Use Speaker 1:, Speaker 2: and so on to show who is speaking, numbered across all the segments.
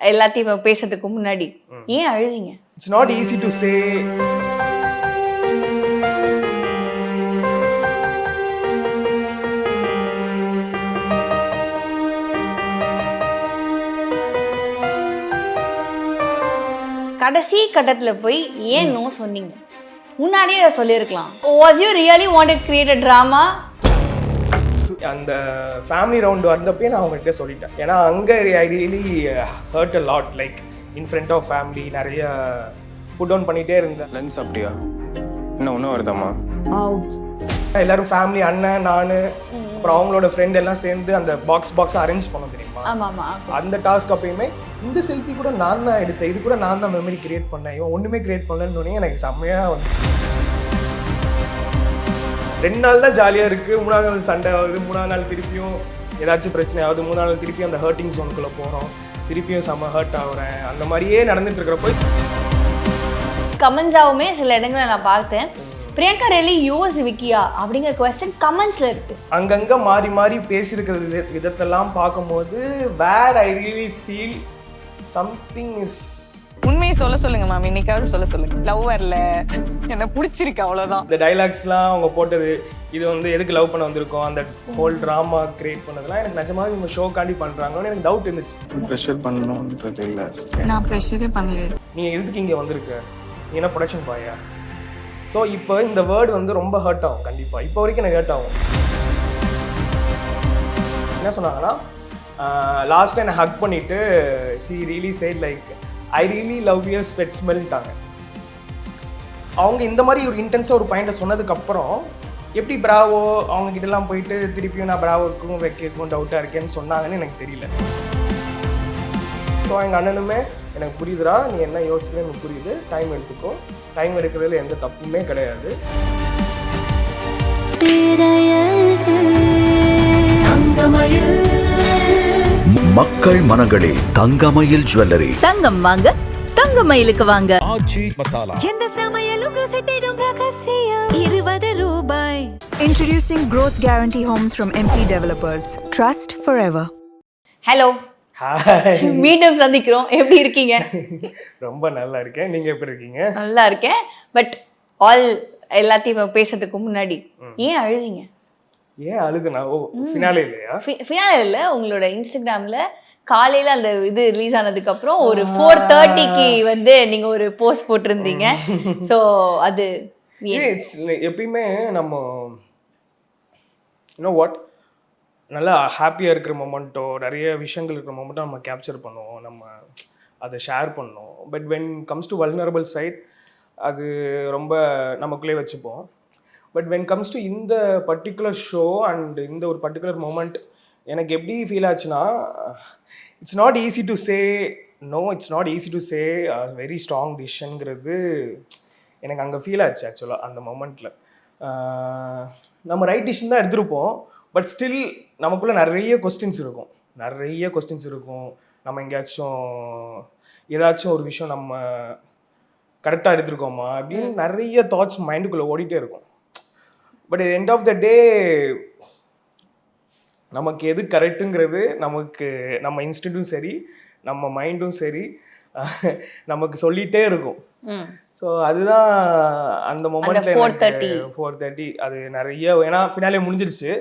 Speaker 1: எல்லாத்தையும் பேசுறதுக்கு முன்னாடி ஏன் அழுதீங்க?
Speaker 2: It's not easy to say.
Speaker 1: கடைசி கட்டத்துல போய் ஏன் நோ சொன்னீங்க? முன்னாடியே அதை சொல்லியிருக்கலாம். Was you really want to create a drama?
Speaker 2: அந்த ஃபேமிலி ரவுண்ட் வந்தப்பே நான் அவங்ககிட்ட சொல்லிட்டேன். ஏன்னா அங்கே I really hurt a lot, like in front of family நிறைய புட் டவுன் பண்ணிகிட்டே இருந்தேன்.
Speaker 3: லென்ஸ் அப்படியா இன்னும் வருதாம்மா?
Speaker 2: எல்லாரும் ஃபேமிலி, அண்ணன், நான், அப்புறம் அவங்களோட ஃப்ரெண்ட் எல்லாம் சேர்ந்து அந்த பாக்ஸ் அரேஞ்ச் பண்ணோம் தெரியுமா? அந்த டாஸ்க் அப்பயுமே இந்த செல்ஃபி கூட நான் தான் எடுத்தேன், இது கூட நான் தான் மெமரி கிரியேட் பண்ணேன், இவன் ஒன்றுமே கிரியேட் பண்ணலன்னு எனக்கு செம்மையாக வந்து 2 நாள் தான் ஜாலியாக இருக்குது. 3ஆவது நாள் சண்டை ஆகுது, 3ஆவது நாள் திருப்பியும் ஏதாச்சும் பிரச்சனை ஆகுது, 3ஆவது நாள் திருப்பியும் அந்த ஹர்ட்டிங் ஜோனுக்குள்ளே போகிறோம், திருப்பியும் செம்ம ஹர்ட் ஆகுறேன். அந்த மாதிரியே நடந்துட்டு இருக்கிறப்போ
Speaker 1: கமெண்ட்ஸாவுமே சில இடங்களை நான் பார்த்தேன். பிரியங்கா ரெலி யூஸ் விக்கியா அப்படிங்கிற குவெஸ்சன் கமெண்ட்ஸ்ல இருக்கு.
Speaker 2: அங்கங்க மாறி மாறி பேசியிருக்கிற விதத்தெல்லாம் பார்க்கும்போது where I really feel something is.
Speaker 4: உண்மையை சொல்லுங்க மேம், இன்னைக்காவது சொல்லுங்க. லவ் வரல, என்ன பிடிச்சிருக்கு, அவ்வளோதான்.
Speaker 2: இந்த டைலாக்ஸ்லாம் அவங்க போட்டது, இது வந்து எதுக்கு லவ் பண்ண வந்திருக்கோம், அந்த ஹோல் ட்ராமா கிரியேட் பண்ணதெல்லாம் எனக்கு நிஜமாக இவங்க ஷோக்காண்டி பண்ணுறாங்கன்னு எனக்கு டவுட் இருந்துச்சு.
Speaker 3: ப்ரெஷர் பண்ணணுன்றது இல்லை,
Speaker 4: நான் ப்ரெஷரே பண்ணல.
Speaker 2: நீ எதுக்கு இங்கே வந்திருக்க, நீ என்ன ப்ரொடக்ஷன் பாயா? ஸோ இப்போ இந்த வேர்டு வந்து ரொம்ப ஹர்ட் ஆகும். கண்டிப்பாக இப்போ வரைக்கும் எனக்கு ஹர்ட் ஆகும். என்ன சொன்னாங்கன்னா, லாஸ்ட் என்னை ஹக் பண்ணிவிட்டு she really said like I really love your sweat ஸ்மெல்ட்டாங்க. அவங்க இந்த மாதிரி ஒரு இன்டென்ஸாக ஒரு பாயிண்ட்டை சொன்னதுக்கப்புறம் எப்படி பிராவோ அவங்க கிட்டலாம் போயிட்டு திருப்பியும் நான் பிராவோக்கும் வைக்கும் டவுட்டாக இருக்கேன்னு சொன்னாங்கன்னு எனக்கு தெரியல. ஸோ எங்கள் அண்ணனுமே எனக்கு புரியுதுடா, நீ என்ன யோசிக்கிறேன்னு எனக்கு புரியுது, டைம் எடுத்துக்கோ, டைம் எடுக்கிறதுல எந்த தப்புமே கிடையாது.
Speaker 5: மக்கள் மனங்களில் தங்கமயில் ஜுவல்லரி.
Speaker 6: தங்கம் வாங்க தங்கமயிலுக்கு வாங்க.
Speaker 5: ஆச்சி மசாலா.
Speaker 6: எந்த சமையலும் ருசி தேடும் ரகசியம் 20 ரூபாய்.
Speaker 7: Introducing Growth Guarantee Homes from MP Developers. Trust forever.
Speaker 1: Hello,
Speaker 2: hi,
Speaker 1: மீண்டும் சந்திக்கிறோம். எப்படி இருக்கீங்க?
Speaker 2: ரொம்ப நல்லா இருக்கேன். நீங்கள் எப்படி இருக்கீங்க?
Speaker 1: நல்லா இருக்கேன். பட் எல்லாத்தையும் பேசுறதுக்கு முன்னாடி ஏன் அழுதீங்க?
Speaker 2: ஏன் அழுகுனா? ஓ, ஃபினாலே இல்லையா?
Speaker 1: ஃபினாலே இல்லை, உங்களோட இன்ஸ்டாகிராம்ல காலையில் அந்த இது ரிலீஸ் ஆனதுக்கப்புறம் ஒரு 4:30க்கு வந்து நீங்கள் ஒரு போஸ்ட் போட்டிருந்தீங்க. ஸோ அது
Speaker 2: எப்பயுமே நம்ம இன்னும் வாட் நல்லா ஹாப்பியாக இருக்கிற மொமெண்ட்டோ நிறைய விஷயங்கள் இருக்கிற மொமெண்ட்டோ நம்ம கேப்சர் பண்ணுவோம், நம்ம அதை ஷேர் பண்ணோம். But when comes to vulnerable side அது ரொம்ப நமக்குள்ளே வச்சுப்போம். பட் வென் கம்ஸ் டு இந்த பர்டிகுலர் ஷோ அண்ட் இந்த ஒரு பர்டிகுலர் மொமெண்ட் எனக்கு எப்படி ஃபீல் ஆச்சுன்னா, it's not easy to say no, it's not easy to say very strong டிசிஷனுங்கிறது எனக்கு அங்கே ஃபீல் ஆச்சு. ஆக்சுவலாக அந்த மொமெண்ட்டில் நம்ம ரைட் டிசிஷன் தான் எடுத்திருப்போம், பட் ஸ்டில் நமக்குள்ளே நிறைய கொஸ்டின்ஸ் இருக்கும். நம்ம எங்கேயாச்சும் ஏதாச்சும் ஒரு விஷயம் நம்ம கரெக்டாக எடுத்துருக்கோமா அப்படின்னு நிறைய தாட்ஸ் மைண்டுக்குள்ளே ஓடிட்டே இருக்கும். பட் எண்ட் ஆஃப் த டே நமக்கு எது கரெக்டுங்கிறது நமக்கு நம்ம இன்ஸ்டிட்யூட்டும் சரி, நம்ம மைண்டும் சரி நமக்கு சொல்லிகிட்டே இருக்கும். ஸோ அதுதான் அந்த மொமெண்ட்ல 4:30 அது நிறைய, ஏன்னா ஃபினாலே முடிஞ்சிருச்சு.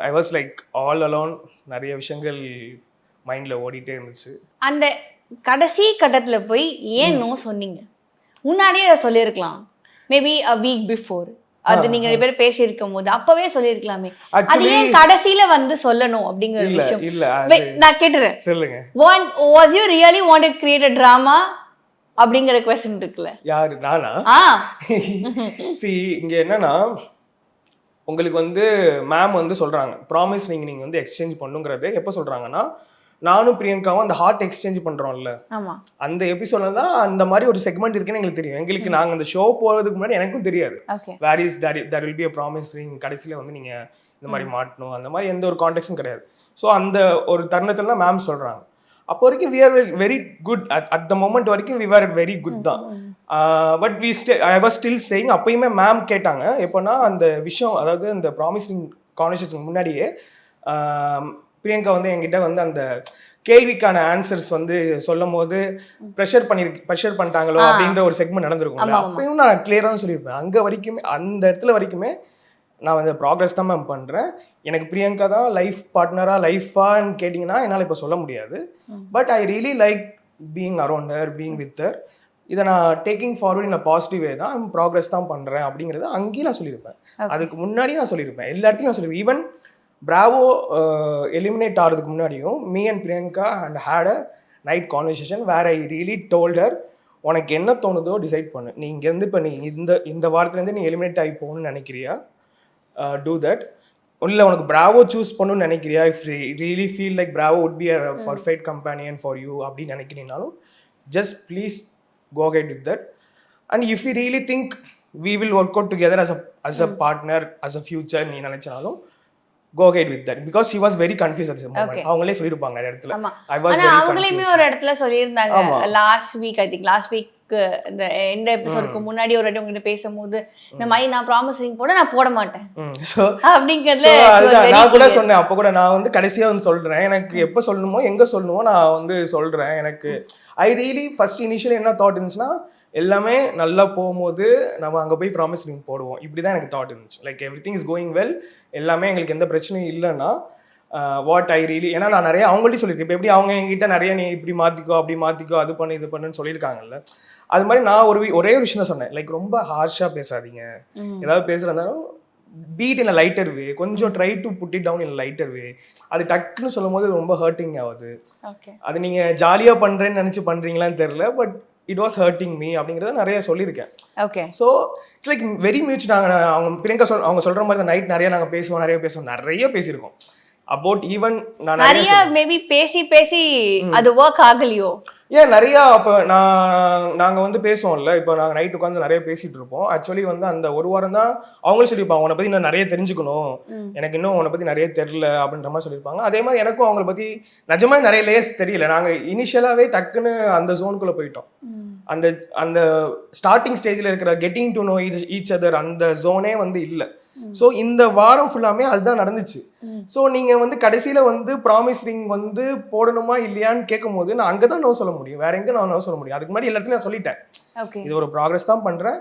Speaker 2: I was like all alone, நிறைய விஷயங்கள் மைண்டில் ஓடிட்டே இருந்துச்சு.
Speaker 1: அந்த கடைசி கட்டத்தில் போய் ஏன் நோ சொன்னீங்க? முன்னாடியே அதை சொல்லியிருக்கலாம். மேபி அ வீக் பிஃபோர் அது நீங்க ரெண்டு பேரும் பேசி இருக்கும் போது அப்பவே சொல்லிருக்கலாமே. அது ஏன் கடைசில வந்து சொல்லணும் அப்படிங்கிற விஷயம் நான் கேட்டுறேன்.
Speaker 2: சொல்லுங்க.
Speaker 1: Was you really want to create a drama அப்படிங்கிற क्वेश्चन இருக்குல.
Speaker 2: யாரு? நானா? see இங்க என்னன்னா, உங்களுக்கு வந்து மேம் வந்து சொல்றாங்க ப்ராமிஸ் நீங்க வந்து எக்ஸ்சேஞ்ச் பண்ணுங்கிறது எப்போ சொல்றாங்கன்னா, நானும் பிரியங்காவும் அந்த ஹார்ட் எக்ஸ்சேஞ்ச் பண்றோம்ல, அந்த எபிசோட்ல தான் அந்த மாதிரி ஒரு செக்மெண்ட் இருக்குன்னு எங்களுக்கு தெரியும். எங்களுக்கு நாங்க அந்த ஷோ போறதுக்கு முன்னாடி எனக்கும் தெரியாது where is there will be a promise ring, கடைசியில வந்து நீங்க இந்த மாதிரி மாட்டணும், அந்த மாதிரி எந்த ஒரு கான்டெக்ட்டும் கிடையாது. ஸோ அந்த ஒரு தருணத்துல தான் மேம் சொல்றாங்க. அப்போ வரைக்கும் we are very good at the moment வரைக்கும் we were very good தான். But I was still saying, அப்பயுமே மேம் கேட்டாங்க எப்போனா அந்த விஷயம், அதாவது அந்த ப்ராமிசிங் கான்வர்சேஷனுக்கு முன்னாடியே பிரியங்கா வந்து என்கிட்ட வந்து அந்த கேள்விக்கான ஆன்சர்ஸ் வந்து சொல்லும் போது ப்ரெஷர் பண்ணிட்டாங்களோ அப்படின்ற ஒரு செக்மெண்ட் நடந்திருக்கும். அப்பயும் நான் கிளியராக தான் சொல்லியிருப்பேன். அங்கே வரைக்குமே அந்த இடத்துல வரைக்குமே நான் வந்து ப்ராக்ரஸ் தான் மேம் பண்ணுறேன். எனக்கு பிரியங்கா தான் லைஃப் பார்ட்னராக லைஃபான்னு கேட்டிங்கன்னா என்னால் இப்போ சொல்ல முடியாது. But I really like being around her, being with her. இதை நான் taking forward in a positive way தான் ப்ராக்ரஸ் தான் பண்ணுறேன் அப்படிங்கிறத அங்கேயும் நான் சொல்லியிருப்பேன். அதுக்கு முன்னாடியும் நான் சொல்லியிருப்பேன், எல்லா இடத்துலையும் நான் சொல்லியிருப்பேன். ஈவன் பிராவோ எலிமினேட் ஆகிறதுக்கு முன்னாடியும் me and Priyanka and had a night conversation where I really told her, உனக்கு என்ன தோணுதோ டிசைட் பண்ணு. நீ இங்கேருந்து இப்போ நீ இந்த வாரத்துலேருந்து நீ எலிமினேட் ஆகி போகணும்னு நினைக்கிறியா, டூ தட். இல்லை உனக்கு பிராவோ சூஸ் பண்ணணும்னு நினைக்கிறியா, if really feel like Bravo would be a perfect companion for you அப்படின்னு நினைக்கிறீங்கனாலும் just please go ahead with that. And if you really think we will work out together as a partner, as a future நீ நினைச்சாலும் go ahead with that, because he was very confused at the moment. அவங்களே சொல்லிருப்பாங்க நிறைய இடத்துல. I was very
Speaker 1: அவங்களேயுமே ஒரு இடத்துல சொல்லியிருந்தாங்க last week. I think last week இந்த எண்ட் எபிசோடுக்கு முன்னாடி ஒரு வாட்டி உங்ககிட்ட பேசும்போது இந்த மாதிரி நான் ப்ராமிஸ் ரிங் போட நான் போட மாட்டேன் அப்படிங்கிறதுல
Speaker 2: நான் கூட சொன்னேன். அப்போ கூட நான் வந்து கடைசியா வந்து சொல்றேன், எனக்கு எப்போ சொல்லணுமோ எங்க சொல்லணுமோ நான் வந்து சொல்றேன். எனக்கு ஐ ரியலி ஃபர்ஸ்ட் இனிஷியலி என்ன தாட் இருந்துச்சுன்னா, எல்லாமே நல்லா போகும்போது நம்ம அங்கே போய் ப்ராமிஸ் ரிங் போடுவோம், இப்படி தான் எனக்கு தாட் இருந்துச்சு. Like every thing is going well, எல்லாமே எங்களுக்கு எந்த பிரச்சனையும் இல்லைன்னா வாட் ஐ ரியலி, ஏன்னா நான் நிறைய அவங்கள்ட்டையும் சொல்லியிருக்கேன். இப்போ எப்படி அவங்க எங்கிட்ட நிறைய நீ இப்படி மாற்றிக்கோ அப்படி மாற்றிக்கோ அது பண்ணு இது பண்ணுன்னு சொல்லியிருக்காங்கல்ல, அது மாதிரி நான் ஒரே ஒரு விஷயம் தான் சொன்னேன். லைக் ரொம்ப ஹார்ஷாக பேசாதீங்க, ஏதாவது பேசுகிறதாலும் பீட் இன் லைட்டர் வே, கொஞ்சம் try to put it down in lighter way. அது டக்குன்னு சொல்லும் போது ரொம்ப ஹர்ட்டிங் ஆகுது. அது நீங்கள் ஜாலியாக பண்ணுறேன்னு நினச்சி பண்ணுறீங்களான்னு தெரில, but it was hurting me அப்படிங்கிறத நிறைய சொல்லியிருக்கேன்.
Speaker 1: Okay.
Speaker 2: So it's like very much. நாங்கள் அவங்க பிரியங்கா அவங்க சொல்கிற மாதிரி நைட் நிறைய நாங்கள் பேசுவோம், நிறைய பேசியிருக்கோம் அபவுட். ஈவன் நான் நிறைய
Speaker 1: மேபி பேசி அது ஒர்க் ஆகலையோ,
Speaker 2: ஏன் நிறையா. அப்போ நாங்கள் வந்து பேசுவோம்ல, இப்போ நாங்கள் நைட் உட்காந்து நிறைய பேசிகிட்டு இருப்போம். ஆக்சுவலி வந்து அந்த ஒரு வாரம் தான் அவங்களும் சொல்லியிருப்பாங்க, உன்னை பற்றி நான் நிறைய தெரிஞ்சுக்கணும், எனக்கு இன்னும் உன்னை பற்றி நிறைய தெரியல அப்படின்ற மாதிரி சொல்லியிருப்பாங்க. அதே மாதிரி எனக்கும் அவங்கள பற்றி நிஜமாக நிறைய லேயர்ஸ் தெரியல. நாங்கள் இனிஷியலாகவே டக்குன்னு அந்த ஜோனுக்குள்ளே போயிட்டோம். அந்த ஸ்டார்டிங் ஸ்டேஜில் இருக்கிற getting to know each other அந்த ஜோனே வந்து இல்லை. ஸோ இந்த வாரம் ஃபுல்லாமே அதுதான் நடந்துச்சு. ஸோ நீங்கள் வந்து கடைசியில் வந்து ப்ராமிஸ் ரிங் வந்து போடணுமா இல்லையான்னு கேட்கும் போது நான் அங்கே தான் நோ சொல்ல முடியும், வேற எங்கே நான் நோ சொல்ல முடியும். அதுக்கு முன்னாடி எல்லாத்தையும் நான் சொல்லிட்டேன், இது ஒரு ப்ராக்ரஸ் தான் பண்ணுறேன்.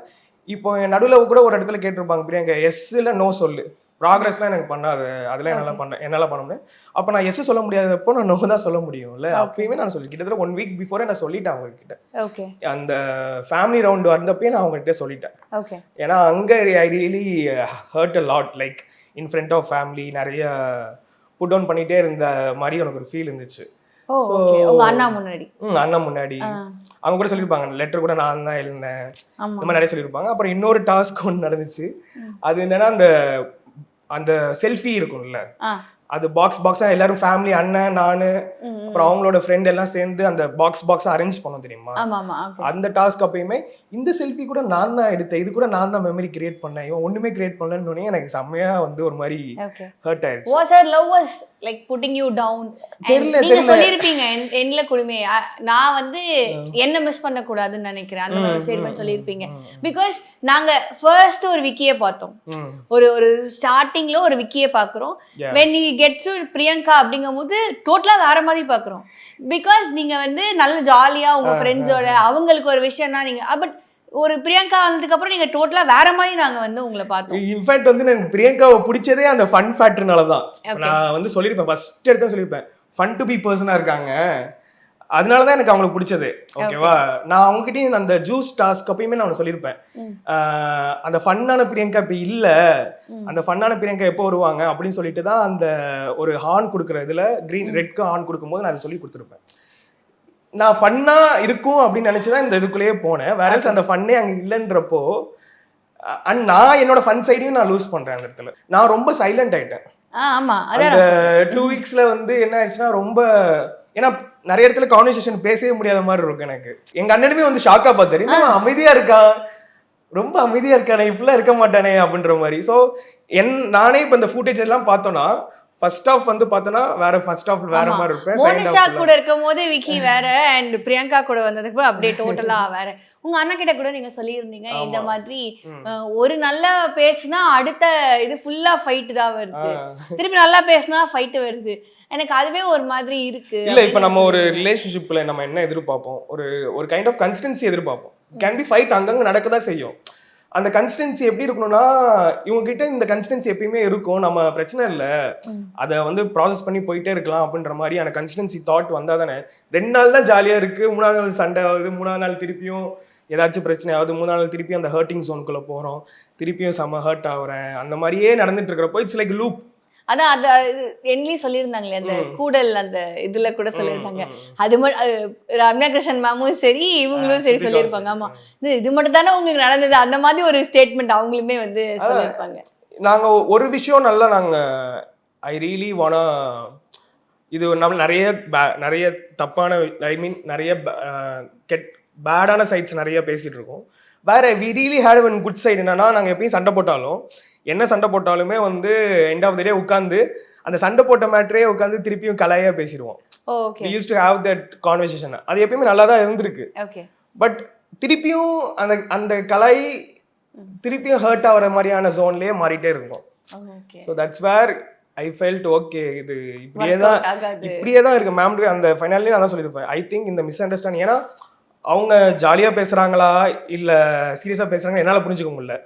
Speaker 2: இப்போ என் நடுவில் கூட ஒரு இடத்துல கேட்டிருப்பாங்க பிரியங்கா, எஸ் இல்லை நோ சொல்லு, ப்ராக்ரஸ்லாம் எனக்கு பண்ணாது, அதெல்லாம் என்னால் பண்ண முடியும். அப்போ நான் எஸ் சொல்ல முடியாதப்போ நான் நோ தான் சொல்ல முடியும்ல. அப்பயுமே நான் சொல்லி கிட்டத்தட்ட 1 வீக் பிஃபோரே நான் சொல்லிட்டேன் அவங்ககிட்ட. அந்த ஃபேமிலி ரவுண்டு வந்தப்பயே நான் அவங்ககிட்ட சொல்லிட்டேன். ஏன்னா அங்கே I really hurt a lot, like in front of family நிறைய புட் டவுன் பண்ணிட்டே இருந்த மாதிரி எனக்கு ஒரு ஃபீல் இருந்துச்சு.
Speaker 1: அண்ணா முன்னாடி
Speaker 2: அவங்க கூட சொல்லியிருப்பாங்க, லெட்டர் கூட நான் தான் எழுதினேன், இந்த மாதிரி நிறைய சொல்லியிருப்பாங்க. அப்புறம் இன்னொரு டாஸ்க் ஒன்று நடந்துச்சு. அது என்னன்னா அந்த செல்ஃபி இருக்கும்ல, அது பாக்ஸா எல்லாரும் ஃபேமிலி, அண்ணன், நானு, அப்புறம் அவங்களோட ஃப்ரெண்ட் எல்லாம் சேர்ந்து அந்த பாக்ஸா அரேஞ்ச் பண்ணோம் தெரியுமா. அந்த டாஸ்க் அப்பயுமே இந்த செல்ஃபி கூட நான் தான் எடுத்தேன், இது கூட நான் தான் மெமரி கிரியேட் பண்ணேன், இவன் ஒண்ணுமே கிரியேட் பண்ணலன்னு எனக்கு செம்மையா வந்து ஒரு மாதிரி ஹர்ட் ஆயிடுச்சு.
Speaker 1: Was her love was like putting you down? நீங்க சொல்லிருப்பீங்க என்ல குடுமே நான் வந்து என்ன மிஸ் பண்ண கூடாதுன்னு நினைக்கிறேன், அந்த மாதிரி ஸ்டேட்மென்ட் சொல்லிருப்பீங்க. பிகாஸ் நாங்க ஃபர்ஸ்ட் ஒரு விக்கியை பார்த்தோம், ஒரு ஸ்டார்டிங்ல ஒரு விக்கியை பாக்குறோம். when he gets to Priyanka அப்படிங்கும்போது டோட்டலா வேற மாதிரி பாக்குறோம். பிகாஸ் நீங்க வந்து நல்ல ஜாலியா உங்க ஃப்ரெண்ட்ஸோட அவங்களுக்கு ஒரு விஷயம்னா நீங்க, பட் ஒரு பிரியங்கா வந்ததுக்கு அப்புறம் நீங்க டோட்டலா வேற மாதிரி நாங்க வந்து உங்களை பார்த்தோம்.
Speaker 2: இன்ஃபேக்ட் வந்து எனக்கு பிரியங்காவை பிடிச்சதே அந்த ஃபன் ஃபேக்டர்னால தான். நான் வந்து சொல்லியிருப்பேன், ஃபர்ஸ்ட் எடுத்து சொல்லியிருப்பேன், ஃபன் டு பி பர்சனா இருக்காங்க, அதனால தான் எனக்கு அவங்களுக்கு பிடிச்சது. ஓகேவா, நான் அவங்ககிட்டயும் அந்த ஜூஸ் டாஸ்க் அப்பயுமே நான் சொல்லியிருப்பேன், அந்த ஃபன்னான பிரியங்கா இப்போ இல்லை, அந்த ஃபன்னான பிரியங்கா எப்போ வருவாங்க அப்படின்னு சொல்லிட்டு தான் அந்த ஒரு ஹார்ன் கொடுக்குற இதில் ரெட்க்கு ஹார்ன் கொடுக்கும்போது நான் அதை சொல்லி கொடுத்துருப்பேன். நான் ஃபன்னா இருக்கும் அப்படின்னு நினைச்சுதான் இந்த இதுக்குள்ளேயே போனேன். வேற அந்த ஃபன்னே அங்கே இல்லைன்றப்போ அண்ட் நான் என்னோட ஃபன் சைடையும் நான் லூஸ் பண்றேன். அந்த இடத்துல நான் ரொம்ப சைலண்ட் ஆயிட்டேன். அந்த 2 வீக்ஸ்ல வந்து என்ன ஆயிடுச்சுன்னா, ரொம்ப ஏன்னா நிறைய இடத்துல கான்வர்சேஷன் பேசவே முடியாத மாதிரி இருக்கும் எனக்கு. எங்க அண்ணனுமே வந்து ஷாக்கா பார்த்தாரு, என்ன அமைதியா இருக்கான், ரொம்ப அமைதியா இருக்கானே, இப்படிலாம் இருக்க மாட்டானே அப்படின்ற மாதிரி. ஸோ நானே இப்போ இந்த ஃபுட்டேஜ் எல்லாம் பார்த்தோன்னா ஃபர்ஸ்ட் ஆஃப் வந்து பார்த்தனா வேற ஃபர்ஸ்ட் ஆஃப் வேற மாதிரி இருப்பேன்.
Speaker 1: மோனிஷா கூட இருக்கும்போது விக்கி வேற அண்ட் பிரியங்கா கூட வந்ததுக்கு அப்படியே டோட்டலா வேற. உங்க அண்ணா கிட்ட கூட நீங்க சொல்லியிருந்தீங்க இந்த மாதிரி ஒரு நல்லா பேசினா அடுத்த இது ஃபுல்லா ஃபைட் தான் வருது, திருப்பி நல்லா பேசினா ஃபைட் வருது. எனக்கு அதுவே ஒரு மாதிரி இருக்கு.
Speaker 2: இல்ல இப்ப நம்ம ஒரு ரிலேஷன்ஷிப்ல நம்ம என்ன எதிர்பார்ப்போம், ஒரு கைண்ட் ஆஃப் கன்சிஸ்டன்சி எதிர்பார்ப்போம். கேன் பி ஃபைட் அங்கங்க நடக்கதான் செய்யும். அந்த கன்சிஸ்டன்சி எப்படி இருக்கணும்னா இவங்க கிட்ட இந்த கன்சிஸ்டன்சி எப்பயுமே இருக்கும், நம்ம பிரச்சனை இல்லை, அதை வந்து ப்ராசஸ் பண்ணி போயிட்டே இருக்கலாம் அப்படின்ற மாதிரி அந்த கன்சிஸ்டன்சி தாட் வந்தா தானே. 2 நாள் தான் ஜாலியா இருக்கு, 3ஆவது நாள் சண்டை ஆகுது, 3ஆவது நாள் திருப்பியும் ஏதாச்சும் பிரச்சனை ஆகுது, 3 நாள் திருப்பியும் அந்த ஹர்ட்டிங் ஜோனுக்குள்ள போறோம், திருப்பியும் செம்ம ஹர்ட் ஆகுறேன், அந்த மாதிரியே நடந்துட்டு இருக்கிறப்போ இட்ஸ் லைக் லூப்.
Speaker 1: அதான் அது என்லயும் சொல்லியிருந்தாங்களே அந்த கூடல் அந்த இதுல கூட சொல்லியிருந்தாங்க. அது ரம்யா கிருஷ்ணன் மேமும் சரி இவங்களும் சரி சொல்லியிருப்பாங்க. ஆமா இது மட்டும் தானே உங்களுக்கு நடந்தது, அந்த மாதிரி ஒரு ஸ்டேட்மெண்ட் அவங்களுமே வந்து சொல்லியிருப்பாங்க.
Speaker 2: நாங்க ஒரு விஷயம் நல்லா நாங்க ஐ ரியலி வானா இது நம்ம நிறைய தப்பான ஐ மீன் நிறைய பேடான சைட்ஸ் நிறைய பேசிட்டு இருக்கோம். வேற we really had one good side என்னன்னா, நாங்கள் எப்பயும் சண்டை போட்டாலும் என்ன சண்டை போட்டாலுமே வந்து எண்ட் ஆஃப் த டே உட்காந்து அந்த சண்டை போட்ட மேட்டரே உட்காந்து திருப்பியும் கலையா பேசிடுவோம். we used to have that conversation. அது எப்பயுமே நல்லா தான் இருந்திருக்கு. பட் திருப்பியும் அந்த கலை திருப்பியும் ஹர்ட் ஆகிற மாதிரியான ஜோன்லயே மாறிட்டே இருக்கும். So that's where I felt okay இது இப்படியே தான் இருக்கு மேம். அந்த ஃபைனல்லே நான் தான் சொல்லியிருப்பேன், ஐ திங்க் இந்த மிஸ் அண்டர்ஸ்டாண்டிங், ஏன்னா அவங்க ஜாலியா பேசுறாங்களா இல்ல சீரியஸா பேசுறாங்களா என்னால புரிஞ்சுக்க முடியல.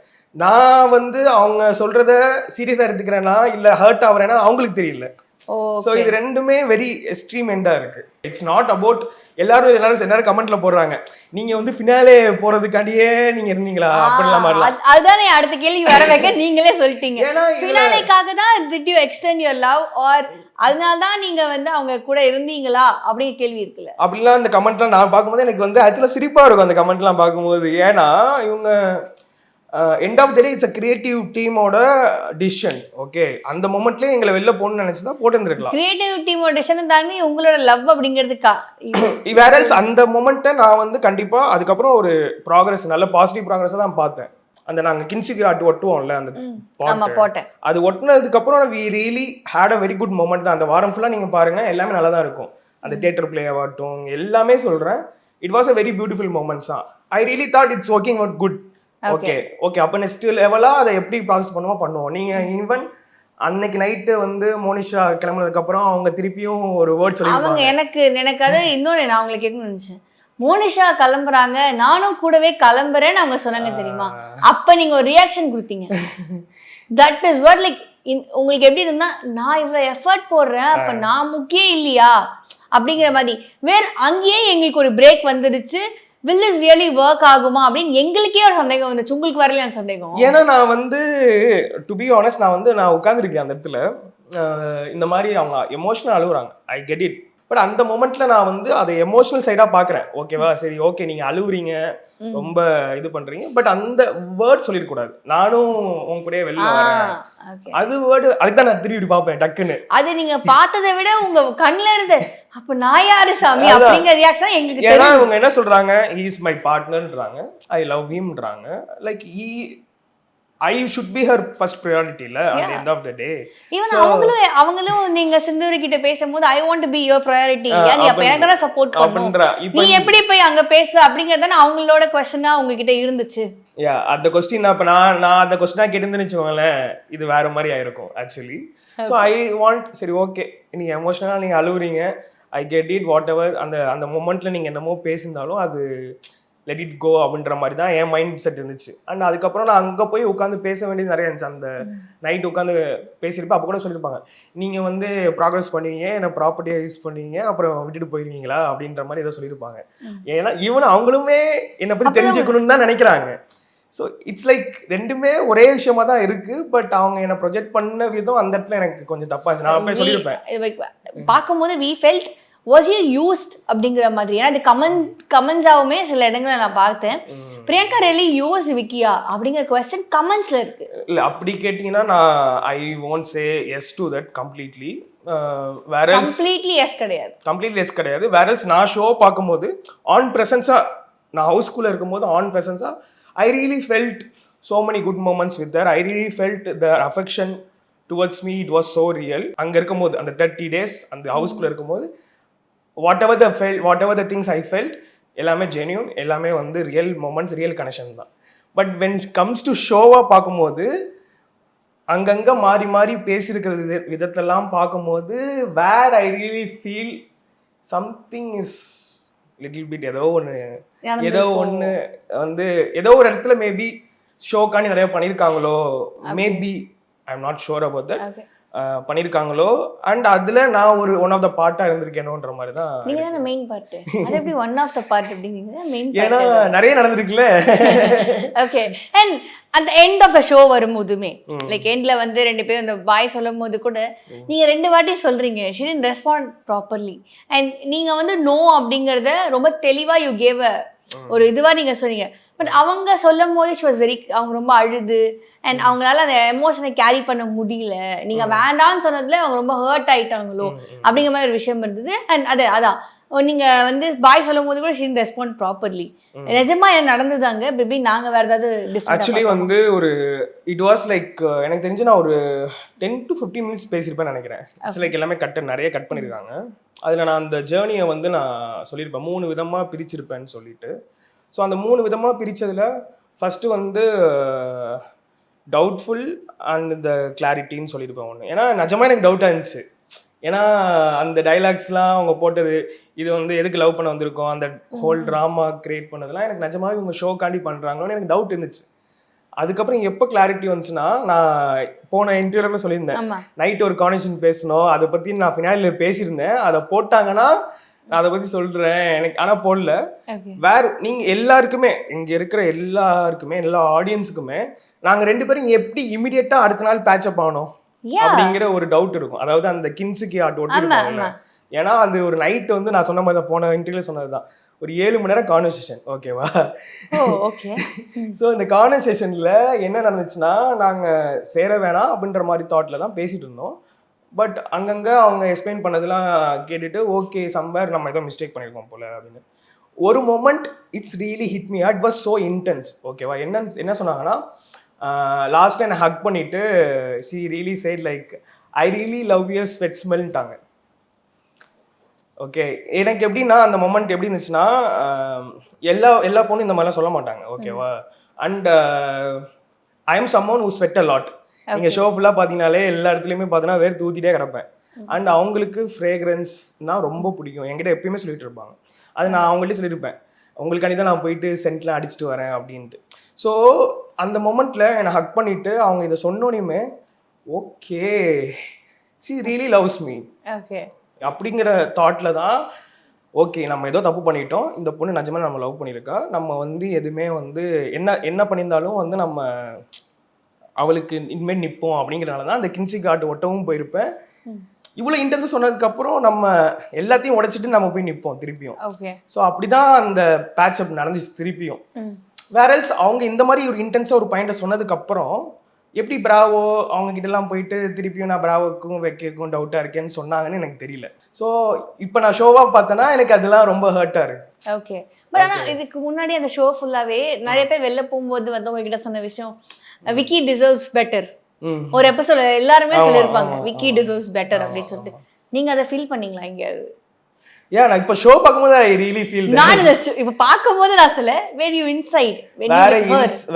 Speaker 2: நான் வந்து அவங்க சொல்றத சீரியஸா எடுத்துக்கிறேன்னா இல்ல ஹர்ட் ஆகுறேன்னா அவங்களுக்கு தெரியல. ஸோ இது ரெண்டுமே வெரி எக்ஸ்ட்ரீம் எண்டா இருக்கு. இட்ஸ் நாட் அபவுட் எல்லாரும் கமெண்ட்ல போடுறாங்க நீங்க வந்து ஃபினாலே போறதுக்காண்டியே நீங்க இருந்தீங்களா அப்படிலாம் மாதிரிலாம்.
Speaker 1: அதுதானே அடுத்த கேள்வி வர வைக்க நீங்களே சொல்லிட்டீங்க, ஃபினாலேக்காக தான் did you extend your love or அதனால தான் நீங்க வந்து அவங்க கூட இருந்தீங்களா அப்படின்னு கேள்வி இருக்குல்ல.
Speaker 2: அப்படிலாம் அந்த கமெண்ட்லாம் நான் பார்க்கும்போது எனக்கு வந்து ஆக்சுவலா சிரிப்பா இருக்கும் அந்த கமெண்ட்லாம் பார்க்கும்போது. ஏன்னா இவங்க end of the day it's a creative டீமோட டிசிஷன். ஓகே அந்த மொமெண்ட்லயே எங்களை வெளில போகணும்னு நினைச்சுதான் போட்டுருந்துருக்கலாம்.
Speaker 1: கிரியேட்டிவ் டீமோட டிசிஷன் தாண்டி உங்களோட லவ் அப்படிங்கிறதுக்கா
Speaker 2: வேற அந்த மொமெண்ட்டை நான் வந்து கண்டிப்பா அதுக்கப்புறம் ஒரு ப்ராக்ரஸ் நல்ல பாசிட்டிவ் ப்ராக்ரஸ் தான் பார்த்தேன். அந்த நாங்கள் கின்சிக்கு ஒட்டுவோம்ல அந்த பாட்டை அது ஒட்டினதுக்கு அப்புறம் we really had a very good moment தான். அந்த வாரம் ஃபுல்லாக நீங்கள் பாருங்க எல்லாமே நல்லா தான் இருக்கும். அந்த தியேட்டர் பிளே ஆகட்டும் எல்லாமே சொல்கிறேன், it was a very beautiful moments தான். I really thought it's working out good. Okay அப்போ நெக்ஸ்ட் லெவலாக அதை எப்படி ப்ராசஸ் பண்ணுவோம். நீங்கள் ஈவன் அன்னைக்கு நைட்டு வந்து மோனிஷா கிளம்புனதுக்கு அப்புறம் அவங்க திருப்பியும் ஒரு வேர்ட் சொல்லுவாங்க.
Speaker 1: எனக்கு அது இன்னொன்று நான் அவங்களை கேட்கணும்னு நினச்சேன். மோனிஷா கிளம்புறாங்க நானும் கூடவே கிளம்புறேன்னு அவங்க சொன்னாங்க தெரியுமா, அப்ப நீங்க ஒரு ரியாக்ஷன் கொடுத்தீங்க. தட் இஸ் வாட் லைக் உங்களுக்கு எப்படி இருந்தா நான் இவ்வளவு எஃபர்ட் போடுறேன் அப்ப நான் முக்கியம் இல்லையா அப்படிங்கிற மாதிரி. வேற அங்கேயே எங்களுக்கு ஒரு பிரேக் வந்துடுச்சு. will this really work ஆகுமா அப்படின்னு எங்களுக்கே ஒரு சந்தேகம் வந்துச்சு, உங்களுக்கு வரலையா அந்த சந்தேகம்?
Speaker 2: ஏன்னா நான் வந்து டு பி ஆனஸ்ட் நான் உட்காந்துருக்கேன் அந்த இடத்துல, இந்த மாதிரி அவங்க எமோஷனல் அழுகுறாங்க, ஐ கெட் இட். பட் அந்த மொமெண்ட்ல நான் வந்து அதை எமோஷனல் சைடா பாக்குறேன். ஓகேவா சரி ஓகே நீங்க அழுவுறீங்க ரொம்ப இது பண்றீங்க, பட் அந்த வேர்ட் சொல்லிடக்கூடாது நானும் உங்க கூட வெளில வரேன் அது வேர்டு அதுதான் நான் திரும்பி பார்ப்பேன் டக்குன்னு.
Speaker 1: அது நீங்க பார்த்ததை விட உங்க கண்ணுல இருந்து அப்ப நான் யாரு சாமி அப்படிங்கிற ரியாக்ஷன் எங்களுக்கு
Speaker 2: ஏன்னா இவங்க என்ன சொல்றாங்க, he is my partnerன்றாங்க, I love himன்றாங்க. Like I should be her first priority la at the end of the day.
Speaker 1: Even அவங்களும் நீங்க சிந்தூரி கிட்ட பேசும்போது I want to be your priority நீ அப்ப எனக்கு தான சப்போர்ட் பண்ணணும், நீ எப்படி போய் அங்க பேசுவ அப்படிங்கறத அவங்களோட क्वेश्चனா அவங்க கிட்ட இருந்துச்சு.
Speaker 2: அந்த क्वेश्चन அப்ப நான் அந்த क्वेश्चனா கேட்டிருந்தேன்னு வெச்சுக்கோங்களே இது வேற மாதிரி ஆயிருக்கும் ஆக்சுவலி. சோ I want சரி ஓகே நீங்க எமோஷனலா நீங்க அழுவுறீங்க, I get it whatever. அந்த மொமெண்ட்ல நீங்க என்னமோ பேசினாலும் அது லெட் இட் கோ அப்படின்ற மாதிரி தான் என் மைண்ட் செட் இருந்துச்சு. அண்ட் அதுக்கப்புறம் நான் அங்கே போய் உட்காந்து பேச வேண்டியது நிறைய இருந்துச்சு. அந்த நைட் உட்காந்து பேசியிருப்பேன். அப்போ கூட சொல்லியிருப்பாங்க நீங்கள் வந்து ப்ராக்ரஸ் பண்ணுவீங்க, என்ன ப்ராப்பர்ட்டியை யூஸ் பண்ணுவீங்க, அப்புறம் விட்டுட்டு போயிருவீங்களா அப்படின்ற மாதிரி ஏதோ சொல்லியிருப்பாங்க. ஏன்னா ஈவன் அவங்களுமே என்னை பற்றி தெரிஞ்சுக்கணும்னு தான் நினைக்கிறாங்க. ஸோ இட்ஸ் லைக் ரெண்டுமே ஒரே விஷயமா தான் இருக்கு. பட் அவங்க என்னை ப்ரொஜெக்ட் பண்ண விதம் அந்த இடத்துல எனக்கு கொஞ்சம் தப்பாச்சு. நான் போய் சொல்லியிருப்பேன்
Speaker 1: பார்க்கும்போது we felt was you used அப்படிங்கிற மாதிரி. ஏன்னா அது கமெண்ட்ஸாவுமே சில இடங்களை நான் பார்த்தேன். பிரியங்கா really used விக்கியா அப்படிங்கிற क्वेश्चन கமெண்ட்ஸ்ல இருக்கு.
Speaker 2: இல்ல அப்படி கேட்டிங்கன்னா நான் I won't say yes to that completely.
Speaker 1: Completely yes
Speaker 2: கிடையாது. வேற எல்ஸ் நான் ஷோ பார்க்கும்போது ஆன் பிரசன்ஸா நான் ஹவுஸ்குள்ள இருக்கும்போது on பிரசன்ஸா I really felt so many good moments with her. I really felt their affection towards me it was so real. அங்கே இருக்கும்போது அந்த 30 days அந்த ஹவுஸ்குள்ளே இருக்கும்போது whatever the things I felt எல்லாமே ஜென்யூன், எல்லாமே வந்து ரியல் மொமெண்ட்ஸ், ரியல் கனெக்ஷன் தான். பட் வென் கம்ஸ் டு ஷோவாக பார்க்கும்போது அங்கங்கே மாறி மாறி பேசியிருக்கிற விதத்தெல்லாம் பார்க்கும்போது where I really feel something is little bit ஏதோ ஒன்று வந்து ஏதோ ஒரு இடத்துல மேபி ஷோக்காண்டி நிறைய பண்ணியிருக்காங்களோ, maybe I am not sure about that, பண்ணியிருக்காங்களோ. And அதில் நான் ஒரு ஒன் ஆஃப் த பார்ட்டாக இருந்திருக்கேனோன்ற மாதிரி தான்.
Speaker 1: நீங்க தான் மெயின் பார்ட். அது எப்படி ஒன் ஆஃப் த பார்ட் அப்படிங்கீங்க? மெயின்
Speaker 2: ஏன்னா நிறைய நடந்திருக்குல்ல.
Speaker 1: ஓகே. அண்ட் அந்த எண்ட் ஆஃப் த ஷோ வரும்போதுமே லைக் எண்ட்ல வந்து 2 பேரும் அந்த பாய் சொல்லும் போது கூட நீங்க 2 வாட்டி சொல்றீங்க she didn't respond properly. And நீங்க வந்து நோ அப்படிங்கறத ரொம்ப தெளிவா யூ கேவ் ஒரு இதுவா நீங்க சொன்னீங்க. பட் அவங்க சொல்லும் போது she was very, அவங்க ரொம்ப அழுது அண்ட் அவங்களால அந்த எமோஷனை கேரி பண்ண முடியல. நீங்க வேண்டாம்னு சொன்னதுல அவங்க ரொம்ப ஹர்ட் ஆயிட்டாங்களோ அப்படிங்கிற மாதிரி ஒரு விஷயம் இருந்தது. அண்ட் அதான் நீங்க வந்து பாய் சொல்லும் போது கூட she didn't respond properly. நிஜமா என்ன நடந்ததாங்க பேபி? நாங்க வேற ஏதாவது
Speaker 2: ஆக்சுவலி வந்து ஒரு இட் வாஸ் லைக் எனக்கு தெரிஞ்சு நான் ஒரு 10 to 15 minutes பேசியிருப்பேன்னு நினைக்கிறேன். இட்ஸ் லைக் எல்லாமே நிறைய கட் பண்ணியிருக்காங்க. அதில் நான் அந்த ஜேர்னியை வந்து நான் சொல்லியிருப்பேன் 3 விதமாக பிரிச்சிருப்பேன்னு சொல்லிட்டு. ஸோ அந்த 3 விதமாக பிரித்ததில் ஃபஸ்ட்டு வந்து டவுட்ஃபுல் அண்ட் த கிளாரிட்டின்னு சொல்லியிருப்பேன் ஒன்று. ஏன்னா நிஜமாக எனக்கு டவுட்டாக இருந்துச்சு. ஏன்னா அந்த டைலாக்ஸ்லாம் அவங்க போட்டது, இது வந்து எதுக்கு லவ் பண்ண வந்திருக்கோம், அந்த ஹோல் ட்ராமா கிரியேட் பண்ணதெல்லாம் எனக்கு நிஜமாவே இவங்க ஷோக்காண்டி பண்ணுறாங்களோன்னு எனக்கு டவுட் இருந்துச்சு. அதுக்கப்புறம் எப்போ கிளாரிட்டி வந்துச்சுன்னா, நான் போன இன்டர்வியூல சொல்லியிருந்தேன் நைட் ஒரு கான்வர்சேஷன் பேசணும், அதை பற்றி நான் ஃபினாலில் பேசியிருந்தேன். அதை போட்டாங்கன்னா நான் அதை பற்றி சொல்கிறேன் எனக்கு, ஆனால் போடல. வேற நீங்கள் எல்லாருக்குமே இங்கே இருக்கிற எல்லாருக்குமே எல்லா ஆடியன்ஸுக்குமே நாங்கள் 2 பேரும் எப்படி இமிடியேட்டாக அடுத்த நாள் பேட்சப் ஆகணும் அப்படிங்கிற ஒரு டவுட் இருக்கும். அதாவது அந்த கின்சுக்கி ஆர்ட் ஒட்டி. ஏன்னா அது ஒரு நைட் வந்து நான் சொன்ன மாதிரி தான் போன இன்டர்வியூல சொன்னதுதான், ஒரு 7 மணி நேரம் கான்வர்சேஷன். ஓகேவா? ஸோ இந்த கான்வர்சேஷன்ல என்ன நடந்துச்சுன்னா, நாங்கள் சேர வேணாம் அப்படின்ற மாதிரி தாட்ல தான் பேசிட்டு இருந்தோம். பட் அங்கங்கே அவங்க எக்ஸ்பிளைன் பண்ணதெல்லாம் கேட்டுட்டு ஓகே சம்வேர் நம்ம ஏதோ மிஸ்டேக் பண்ணியிருக்கோம் போல அப்படின்னு ஒரு moment it's really hit me. It was so intense. ஓகேவா? என்ன சொன்னாங்கன்னா, லாஸ்ட் டைம் ஹக் பண்ணிட்டு she really said like I really love your sweat smellன்ட்டாங்க. ஓகே, எனக்கு எப்படின்னா அந்த மொமெண்ட் எப்படி இருந்துச்சுன்னா, எல்லா பொண்ணும் இந்த மாதிரிலாம் சொல்ல மாட்டாங்க. ஓகேவா? And I am சம்மோன் who sweat a lot. நீங்கள் ஷோ ஃபுல்லாக பார்த்தீங்கனாலே எல்லா இடத்துலையுமே பார்த்தீங்கன்னா வேறு தூத்திட்டே கிடப்பேன். அண்ட் அவங்களுக்கு ஃப்ரேக்ரன்ஸ்னா ரொம்ப பிடிக்கும். என்கிட்ட எப்பயுமே சொல்லிட்டு இருப்பாங்க. அது நான் அவங்கள்ட்ட சொல்லியிருப்பேன், உங்களுக்காண்டி தான் நான் போயிட்டு சென்ட்லாம் அடிச்சுட்டு வரேன் அப்படின்ட்டு. ஸோ அந்த மொமெண்ட்டில் என்னை ஹக் பண்ணிவிட்டு அவங்க இதை சொன்னோனையுமே okay she really loves me அப்படிங்கிற தாட்டில் தான் ஓகே நம்ம ஏதோ தப்பு பண்ணிட்டோம், இந்த பொண்ணு நிஜமாக நம்ம லவ் பண்ணியிருக்கா, நம்ம வந்து எதுவுமே வந்து என்ன பண்ணியிருந்தாலும் வந்து நம்ம அவளுக்கு இனிமேல் நிற்போம் அப்படிங்கிறனால தான் அந்த கின்சி கார்டு ஒட்டவும் போயிருப்பேன். இவ்வளோ இன்டென்ஸாக சொன்னதுக்கப்புறம் நம்ம எல்லாத்தையும் உடைச்சிட்டு நம்ம போய் நிற்போம் திருப்பியும். ஸோ அப்படிதான் அந்த பேட்சப் நடந்துச்சு திருப்பியும். வேறல்ஸ் அவங்க இந்த மாதிரி ஒரு இன்டென்ஸாக ஒரு பாயிண்ட்டை சொன்னதுக்கப்புறம் எப்படி பிராவோ அவங்க கிட்டலாம் போயிட்டு திருப்பியும் நான் பிராவோக்கும் வைக்கும் டவுட்டாக இருக்கேன்னு சொன்னாங்கன்னு எனக்கு தெரியல. ஸோ இப்போ நான் ஷோவாக பார்த்தேன்னா எனக்கு அதெல்லாம் ரொம்ப ஹர்ட்டாக இருக்கு.
Speaker 1: ஓகே, பட் ஆனால் இதுக்கு முன்னாடி அந்த ஷோ ஃபுல்லாகவே நிறைய பேர் வெளில போகும்போது வந்து உங்ககிட்ட சொன்ன விஷயம் விக்கி டிசர்வ்ஸ் பெட்டர். ஒரு எபிசோட் எல்லாருமே சொல்லியிருப்பாங்க விக்கி டிசர்வ்ஸ் பெட்டர் அப்படின்னு சொல்லிட்டு. நீங்கள் அதை ஃபீல் பண்ணீங்களா எங்கேயாவது?
Speaker 2: நான் இப்போ ஷோ பார்க்கும்போது ஐ ரியலி ஃபீல்
Speaker 1: நான் இப்போ பார்க்கும்போது நான் சொல்ல வேர் யூ இன்சைட்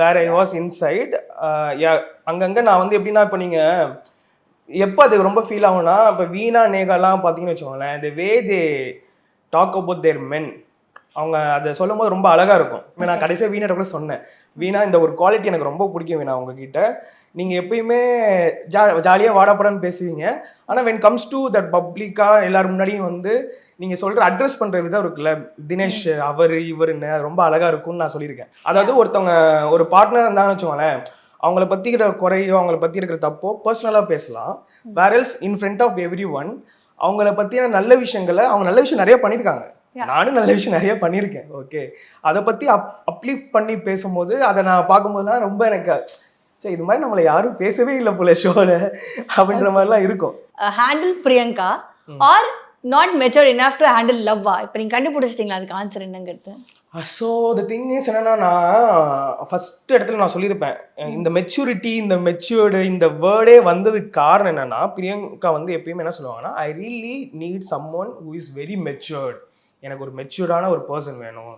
Speaker 2: வேற ஐ வாஸ் இன்சைட். அங்கங்கே நான் வந்து எப்படின்னா இப்போ நீங்கள் எப்போ அது ரொம்ப ஃபீல் ஆகும்னா, இப்போ வீணா நேகாலாம் பார்த்தீங்கன்னு வச்சுக்கோங்களேன், the way they talk about their men, அவங்க அதை சொல்லும் போது ரொம்ப அழகாக இருக்கும். இப்போ நான் கடைசியாக வீணாட்ட கூட சொன்னேன், வீணா இந்த ஒரு குவாலிட்டி எனக்கு ரொம்ப பிடிக்கும் வீணா உங்ககிட்ட. நீங்கள் எப்பயுமே ஜாலியாக வாடாப்படான்னு பேசுவீங்க, ஆனால் வென் கம்ஸ் டு தட் பப்ளிக்காக எல்லாரும் முன்னாடியும் வந்து நீங்கள் சொல்கிற அட்ரஸ் பண்ணுற விதம் இருக்குல்ல, தினேஷ் அவர் இவருன்னு ரொம்ப அழகாக இருக்கும்னு நான் சொல்லியிருக்கேன். அதாவது ஒருத்தவங்க ஒரு பார்ட்னர் இருந்தாங்கன்னு வச்சுக்கோங்களேன், அவங்கள பற்றி இருக்கிற குறையோ அவங்கள பற்றி இருக்கிற தப்போ பர்சனலாக பேசலாம். வேறல்ஸ் in front of everyone அவங்கள பற்றின நல்ல விஷயங்களை, அவங்க நல்ல விஷயம் நிறைய பண்ணியிருக்காங்க, நானும் நல்ல விஷயம் நிறைய பண்ணியிருக்கேன். ஓகே, அதை பற்றி அப்லிஃப்ட் பண்ணி பேசும்போது அதை நான் பார்க்கும்போது தான் ரொம்ப எனக்கு சரி இது மாதிரி நம்மளை யாரும் பேசவே இல்லை போல ஷோல அப்படின்ற மாதிரிலாம் இருக்கும்.
Speaker 1: Handle Priyanka are not mature enough to handle லவ்வா? இப்போ நீங்கள் கண்டுபிடிச்சிட்டிங்களா அதுக்கு ஆன்சர் என்னங்கிறது?
Speaker 2: ஸோ த திங் இஸ் என்னன்னா, நான் ஃபர்ஸ்ட் இடத்துல நான் சொல்லியிருப்பேன், இந்த மெச்சூரிட்டி, இந்த மெச்சூர்டு, இந்த வேர்டே வந்ததுக்கு காரணம் என்னன்னா, பிரியங்கா வந்து எப்பயுமே என்ன சொல்லுவாங்கன்னா, I really need someone who is very matured. எனக்கு ஒரு மெச்சூர்டான ஒரு பர்சன் வேணும்,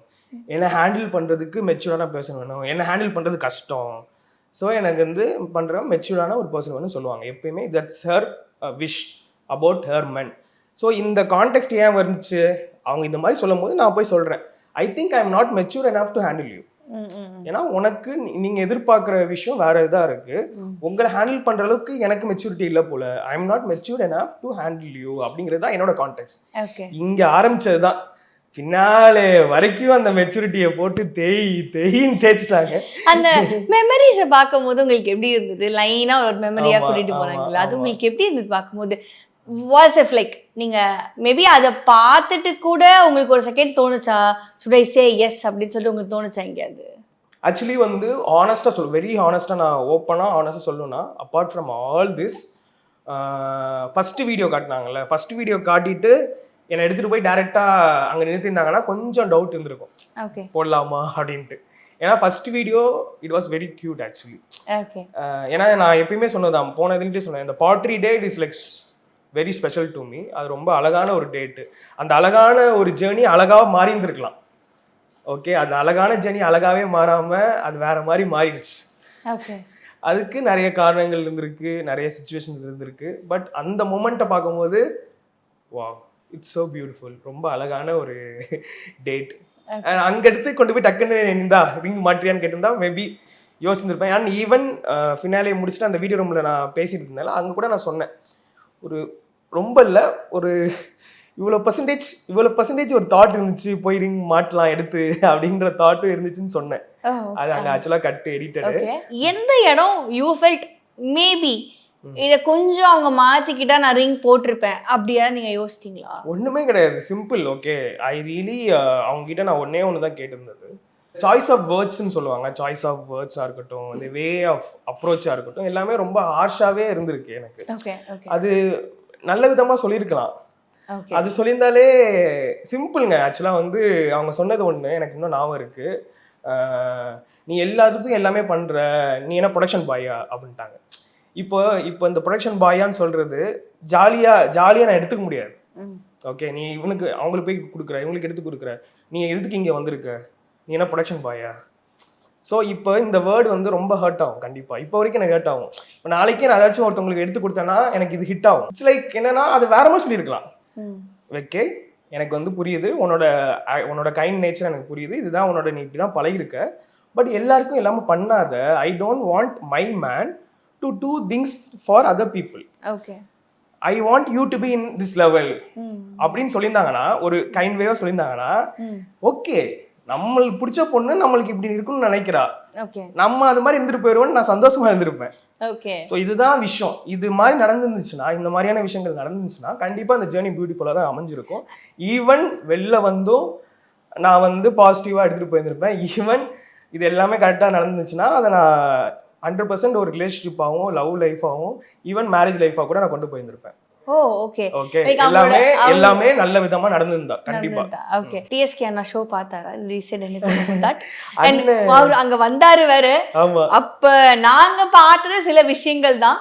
Speaker 2: என்னை ஹேண்டில் பண்ணுறதுக்கு மெச்சூர்டான பர்சன் வேணும், என்னை ஹேண்டில் பண்ணுறது கஷ்டம், ஸோ எனக்கு வந்து பண்ணுற மெச்சூர்டான ஒரு பர்சன் வேணும்னு சொல்லுவாங்க எப்பயுமே. That's her wish about her men. So இந்த கான்டெக்ட் ஏன் வந்துச்சு, அவங்க இந்த மாதிரி சொல்லும் போது நான் போய் சொல்கிறேன், I think I am not mature enough to handle you. ஏன்னா உனக்கு நீங்கள் எதிர்பார்க்குற விஷயம் வேற இதாக இருக்கு, உங்களை ஹேண்டில் பண்ணுற அளவுக்கு எனக்கு மெச்சூரிட்டி இல்லை போல, ஐ am not matured enough to handle you அப்படிங்கிறது தான் என்னோட கான்டெக்ட். இங்கே ஆரம்பிச்சது தான் பின்னாலே வரைக்கும் அந்த மெச்சூரிட்டியை போட்டு தேயின்னு தேய்ச்சிட்டாங்க.
Speaker 1: அந்த மெமரிஸை பார்க்கும்போது உங்களுக்கு எப்படி இருந்தது? லைனா ஒரு மெமரியா கூட்டிட்டு போனாங்களா? அது உங்களுக்கு எப்படி இருந்தது பார்க்கும்போது? வாஸ் இஃப் லைக் நீங்கள் மேபி அதை பார்த்துட்டு கூட உங்களுக்கு ஒரு second தோணுச்சா, should I say yes அப்படின்னு சொல்லிட்டு உங்களுக்கு தோணுச்சா எங்கேயாவது?
Speaker 2: ஆக்சுவலி வந்து ஆனஸ்ட்டாக வெரி ஆனஸ்ட்டாக நான் ஓப்பனாக ஆனஸ்ட்டாக சொல்லணும்னா, apart from all this, first video காட்டினாங்கல்ல, ஃபஸ்ட்டு வீடியோ காட்டிட்டு என்னை எடுத்துகிட்டு போய் டேரெக்டாக அங்கே நிறுத்திருந்தாங்கன்னா கொஞ்சம் டவுட் இருந்திருக்கும்,
Speaker 1: ஓகே
Speaker 2: போடலாமா அப்படின்ட்டு. ஏன்னா first video it was very cute actually.
Speaker 1: Okay,
Speaker 2: ஏன்னா நான் எப்பயுமே சொன்னதான், போனதுன்ட்டு சொன்னேன், இந்த பாட்ரி day it is like very special to me. அது ரொம்ப அழகான ஒரு டேட்டு, அந்த அழகான ஒரு ஜேர்னி அழகாக மாறி இருந்திருக்கலாம். ஓகே, அந்த அழகான ஜேர்னி அழகாகவே மாறாமல் அது வேற மாதிரி மாறிடுச்சு.
Speaker 1: ஓகே,
Speaker 2: அதுக்கு நிறைய காரணங்கள் இருந்திருக்கு, நிறைய சுச்சுவேஷன்ஸ் இருந்திருக்கு. பட் அந்த மொமெண்ட்டை பார்க்கும்போது வாவ், இட்ஸ் ஸோ பியூட்டிஃபுல், ரொம்ப அழகான ஒரு டேட். அங்கே எடுத்து கொண்டு போய் டக்குன்னு இருந்தா ரிங் மாற்றியான்னு கேட்டிருந்தா மேபி யோசிச்சிருப்பேன். அண்ட் ஈவன் ஃபினாலே முடிச்சுட்டு அந்த வீடியோ ரூமில் நான் பேசிட்டு இருந்தேன், அங்கே கூட நான் சொன்னேன், ஒரு ரொம்ப இல்லை, ஒரு இவ்வளோ பர்சன்டேஜ் ஒரு தாட் இருந்துச்சு, போய் ரிங் மாட்டலாம் எடுத்து அப்படின்ற தாட்டும் இருந்துச்சுன்னு சொன்னேன். அது அங்கே ஆக்சுவலாக கட்டு எடிட்டடு.
Speaker 1: எந்த இடம் யூ ஃபெல்ட் மேபி இதை கொஞ்சம் அவங்க மாற்றிக்கிட்டா நான் ரிங் போட்டிருப்பேன் அப்படியா நீங்கள் யோசிச்சிங்களா?
Speaker 2: ஒன்றுமே கிடையாது, சிம்பிள். ஓகே, ஐ ரியலி அவங்ககிட்ட நான் ஒன்று தான் கேட்டிருந்தது, சாய்ஸ் ஆஃப் வேர்ட்ஸ்ன்னு சொல்லுவாங்க. சாய்ஸ் ஆஃப் வேர்ட்ஸாக இருக்கட்டும், அந்த வே ஆஃப் அப்ரோச்சாக இருக்கட்டும், எல்லாமே ரொம்ப ஹார்ஷாகவே இருந்திருக்கு எனக்கு. அது நல்ல விதமாக சொல்லியிருக்கலாம், அது சொல்லியிருந்தாலே சிம்பிளுங்க. ஆக்சுவலாக வந்து அவங்க சொன்னது ஒன்று எனக்கு இன்னும் ஞாபகம் இருக்குது, நீ எல்லாத்துக்கும் எல்லாமே பண்ணுற, நீ என்ன ப்ரொடக்ஷன் பாயா அப்படின்ட்டாங்க. இப்போ இந்த ப்ரொடக்ஷன் பாயான்னு சொல்கிறது ஜாலியாக நான் எடுத்துக்க முடியாது. ஓகே, நீ அவங்களுக்கு போய் கொடுக்குற, இவங்களுக்கு எடுத்து கொடுக்குற, நீ எதுக்கு இங்கே வந்திருக்க, நீ என்ன ப்ரொடக்ஷன் பாயா? ஸோ இப்போ இந்த வேர்டு வந்து ரொம்ப ஹர்ட் ஆகும் கண்டிப்பாக. இப்போ வரைக்கும் எனக்கு ஹர்ட் ஆகும். இப்போ நாளைக்கே நான் ஏதாச்சும் ஒருத்தவங்களுக்கு எடுத்து கொடுத்தேன்னா எனக்கு இது ஹிட் ஆகும். இட்ஸ் லைக் என்னன்னா, அது வேற மாதிரி சொல்லியிருக்கலாம். ஓகே, எனக்கு வந்து புரியுது, உன்னோட கைண்ட் நேச்சர் எனக்கு புரியுது, இதுதான் உன்னோட, நீ இப்படி தான் பழகிருக்க, பட் எல்லாருக்கும் எல்லாமே பண்ணாத. I don't want my man to do things for other people.
Speaker 1: Okay,
Speaker 2: I want you to be in this level அப்படின்னு சொல்லியிருந்தாங்கன்னா, ஒரு கைண்ட் வேவா சொல்லியிருந்தாங்கன்னா, ஓகே, நம்மளுக்கு பிடிச்ச பொண்ணு நம்மளுக்கு இப்படி இருக்குன்னு நினைக்கிறா, நம்ம அது மாதிரி இருந்துட்டு போயிடுவோம்னு நான் சந்தோஷமா இருந்திருப்பேன்.
Speaker 1: ஓகே,
Speaker 2: ஸோ இதுதான் விஷயம். இது மாதிரி நடந்துருந்துச்சுன்னா, இந்த மாதிரியான விஷயங்கள் நடந்துச்சுன்னா கண்டிப்பாக அந்த ஜேர்னி பியூட்டிஃபுல்லாக தான் அமைஞ்சிருக்கும். ஈவன் வெளில வந்தும் நான் வந்து பாசிட்டிவாக எடுத்துகிட்டு போயிருந்திருப்பேன். ஈவன் இது எல்லாமே கரெக்டாக நடந்துச்சுன்னா அதை நான் 100% ஒரு ரிலேஷன்ஷிப்பாகவும், லவ் லைஃபாகவும், ஈவன் மேரேஜ் லைஃபாக கூட நான் கொண்டு போயிருந்திருப்பேன். ஓகே, எல்லாமே நல்ல விதமா நடந்துருந்தா கண்டிப்பா.
Speaker 1: ஓகே, டிஎஸ்கே அண்ணா ஷோ பார்த்தாரா? அங்க வந்தாரு வேற. அப்ப நாங்க பார்த்தது சில விஷயங்கள் தான்.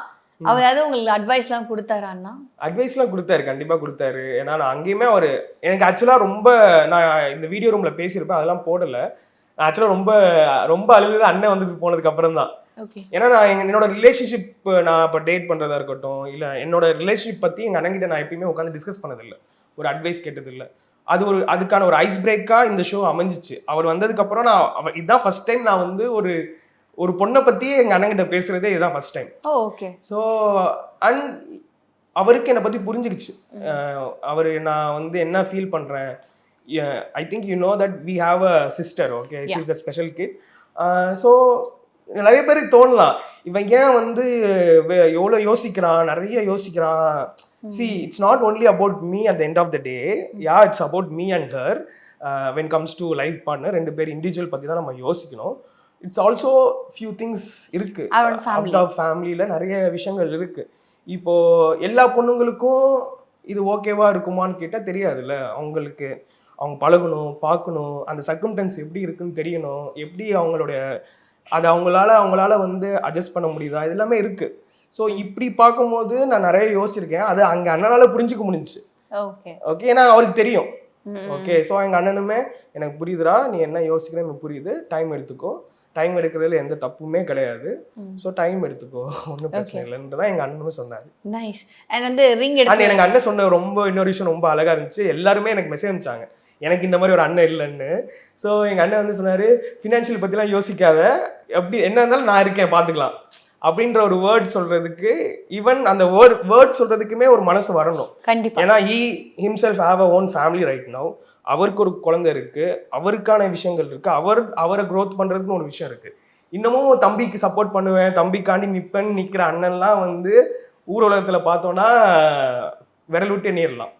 Speaker 1: அவர் ஏதாவது உங்களுக்கு அட்வைஸ் எல்லாம் கொடுத்தாரா? அண்ணா
Speaker 2: அட்வைஸ் எல்லாம் கொடுத்தாரு, கண்டிப்பா கொடுத்தாரு. ஏன்னா நான் அங்கேயுமே அவரு எனக்கு ஆக்சுவலா ரொம்ப, நான் இந்த வீடியோ ரூம்ல பேசியிருப்பேன், அதெல்லாம் போடல. ஆக்சுவலா ரொம்ப அழுது அண்ணன் வந்து போனதுக்கு அப்புறம் தான். ஏன்னா நான் என்னோட ரிலேஷன்ஷிப், நான் இப்போ டேட் பண்ணுறதா இருக்கட்டும், இல்லை என்னோட ரிலேஷன்ஷிப் பற்றி எங்கள் அண்ணன்கிட்ட நான் எப்பயுமே உட்காந்து டிஸ்கஸ் பண்ணதில்லை, ஒரு அட்வைஸ் கேட்டதில்லை. அதுக்கான ஒரு ஐஸ் பிரேக்காக இந்த ஷோ அமைஞ்சிச்சு. அவர் வந்ததுக்கப்புறம் இதுதான் ஃபர்ஸ்ட் டைம் நான் வந்து ஒரு பொண்ணை பற்றி எங்கள் அண்ணன்கிட்ட பேசுகிறதே இதுதான் first time.
Speaker 1: Okay,
Speaker 2: so and அவருக்கு என்னை பற்றி புரிஞ்சுக்கிச்சு. நான் வந்து என்ன ஃபீல் பண்ணுறேன். I think you know that we have a sister. Okay, she is a special kid. So நிறைய பேருக்கு தோணலாம், இவன் ஏன் வந்து எவ்வளோ யோசிக்கிறான், நிறைய யோசிக்கிறான். See, it's not only about me at the end of the day. Yeah, it's about me and her. When comes to life partner, ரெண்டு பேர் இண்டிவிஜுவல் பற்றி தான் நம்ம யோசிக்கணும். இட்ஸ் ஆல்சோ ஃபியூ திங்ஸ் இருக்கு, அவுட் ஆஃப் ஃபேமிலியில் நிறைய விஷயங்கள் இருக்கு. இப்போ எல்லா பொண்ணுங்களுக்கும் இது ஓகேவா இருக்குமான்னு கேட்டால் தெரியாதுல்ல. அவங்களுக்கு அவங்க பழகணும், பார்க்கணும், அந்த சர்க்கம்டன்ஸ் எப்படி இருக்குன்னு தெரியணும், எப்படி அதை அவங்களால வந்து அட்ஜஸ்ட் பண்ண முடியுதா, இது எல்லாமே இருக்குது. ஸோ இப்படி பார்க்கும்போது நான் நிறைய யோசிச்சிருக்கேன். அது அங்கே அண்ணனால் புரிஞ்சுக்க முடிஞ்சிச்சு. ஓகே, ஏன்னா அவருக்கு தெரியும். ஓகே, ஸோ எங்கள் அண்ணனுமே எனக்கு புரியுதுடா, நீ என்ன யோசிக்கிறேன்னு எனக்கு புரியுது, டைம் எடுத்துக்கோ, டைம் எடுக்கிறதுல எந்த தப்புமே கிடையாது, ஸோ டைம் எடுத்துக்கோ, ஒன்றும் பிரச்சனை இல்லைன்னு தான் எங்கள் அண்ணனும் சொன்னார்.
Speaker 1: நைஸ். அண்ட் வந்து ரிங் எடுத்து
Speaker 2: எனக்கு அண்ணன் சொன்ன இன்னொரு விஷயம் ரொம்ப அழகாக இருந்துச்சு. எல்லாருமே எனக்கு மெசேஜ் அனுப்பிச்சாங்க எனக்கு இந்த மாதிரி ஒரு அண்ணன் இல்லைன்னு. ஸோ எங்கள் அண்ணன் வந்து சொன்னார், ஃபினான்ஷியல் பற்றிலாம் யோசிக்காத, எப்படி என்ன இருந்தாலும் நான் இருக்கேன் பார்த்துக்கலாம் அப்படின்ற ஒரு வேர்ட் சொல்றதுக்கு, ஈவன் அந்த வேர்ட் சொல்றதுக்குமே ஒரு மனசு வரணும்
Speaker 1: கண்டிப்பா.
Speaker 2: ஏன்னா himself have a own family right now. அவருக்கு ஒரு குழந்தை இருக்கு, அவருக்கான விஷயங்கள் இருக்கு, அவரை க்ரோத் பண்றதுக்குன்னு ஒரு விஷயம் இருக்கு. இன்னமும் தம்பிக்கு சப்போர்ட் பண்ணுவேன், தம்பிக்காண்டி நிற்கிற அண்ணன்லாம் வந்து ஊர் உலகத்துல பார்த்தோன்னா விரல் விட்டு எண்ணிடலாம்.